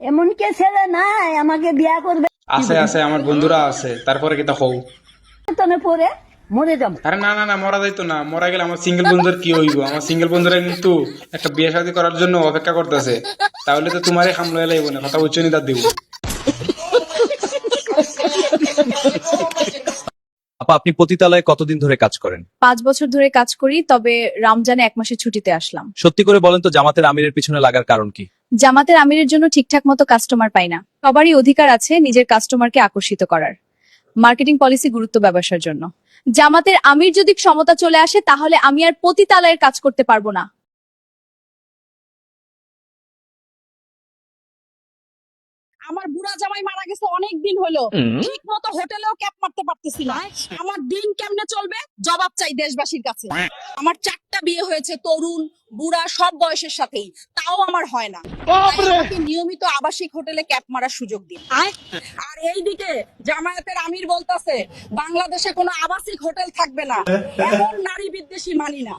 এমন কে ছেলে নাই আমাকে বিয়া করবে আছে আছে আমার বন্ধুরা আছে, তারপরে কি তা হও? তনে পরে মরে যাব। আরে না না না, মরা যাইতো না। মরা গেলে আমার সিঙ্গেল বন্ধুর কি হইব? আমার সিঙ্গেল বন্ধুরা কিন্তু একটা বিয়ে শাদী করার জন্য অপেক্ষা করতেছে। তাহলে তো তোমারই খামলো এলাইব না, কথা বুঝছো নি? তার দিব। আপা, আপনি পতিতালয়ে কতদিন ধরে কাজ করেন? 5 বছর ধরে কাজ করি, তবে রমজানে 1 মাসের ছুটিতে আসলাম। সত্যি করে বলেন তো, জামাতের আমিরের পিছনে লাগার কারণ কি? জামাতের আমিরের জন্য ঠিকঠাক মতো কাস্টমার পাই না। সবারই অধিকার আছে নিজের কাস্টমারকে আকর্ষিত করার। মার্কেটিং পলিসি গুরুত্ব ব্যবসার জন্য। জামাতের আমির যদি ক্ষমতা চলে আসে, তাহলে আমি আর পতিতালয়ের কাজ করতে পারবো না। আমার বুড়া জামাই মারা গেছে অনেক দিন হলো, ঠিক মতো হোটেলেও ক্যাপ মারতে পারতেছি না। আমার দিন কেমনে চলবে জবাব চাই দেশবাসীর কাছে। আমার 4টা বিয়ে হয়েছে, তরুণ বুড়া সব বয়সের সাথেই, তাও আমার হয় না। তাই আমাকে নিয়মিত আবাসিক হোটেলে ক্যাপ মারার সুযোগ দিন। আর এইদিকে জামায়াতের আমির বলতাছে বাংলাদেশে কোনো আবাসিক হোটেল থাকবে না। এমন নারী বিদ্বেষী মানি না।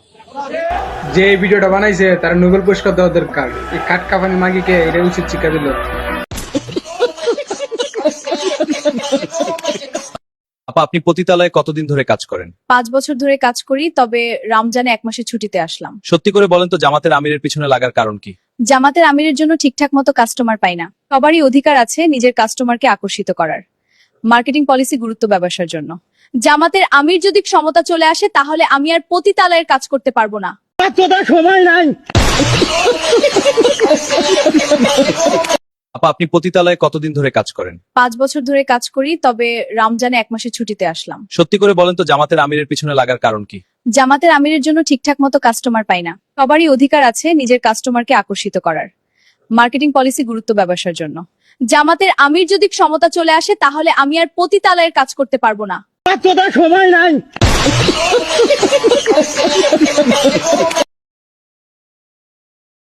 যে এই ভিডিওটা বানাইছে তার নোবেল পুরস্কার দেওয়া দরকার। এই কাট কাফানি মাগিকে এটা উচিত শিক্ষা দিল। আপা, আপনি পতিতালয়ে কতদিন ধরে কাজ করেন? 5 বছর ধরে কাজ করি, তবে রমজানে 1 মাসের ছুটিতে আসলাম। সত্যি করে বলেন তো, জামাতের আমিরের পিছনে লাগার কারণ কি? জামাতের আমিরের জন্য ঠিকঠাক মতো কাস্টমার পাই না। সবারই অধিকার আছে নিজের কাস্টমারকে আকর্ষিত করার। মার্কেটিং পলিসি গুরুত্ব ব্যবসার জন্য। জামাতের আমির যদি ক্ষমতা চলে আসে, তাহলে আমি আর পতিতালয়ের কাজ করতে পারবো না। আপা, আপনি পতিতালয়ে কতদিন ধরে কাজ করেন? 5 বছর ধরে কাজ করি, তবে রমজানে 1 মাসের ছুটিতে আসলাম। সত্যি করে বলেন তো, জামাতের আমিরের পিছনে লাগার কারণ কি? জামাতের আমিরের জন্য ঠিকঠাক মতো কাস্টমার পাই না। সবারই অধিকার আছে নিজের কাস্টমারকে আকর্ষিত করার। মার্কেটিং পলিসি গুরুত্ব ব্যবসার জন্য। জামাতের আমির যদি ক্ষমতা চলে আসে, তাহলে আমি আর পতিতালয়ের কাজ করতে পারবো না।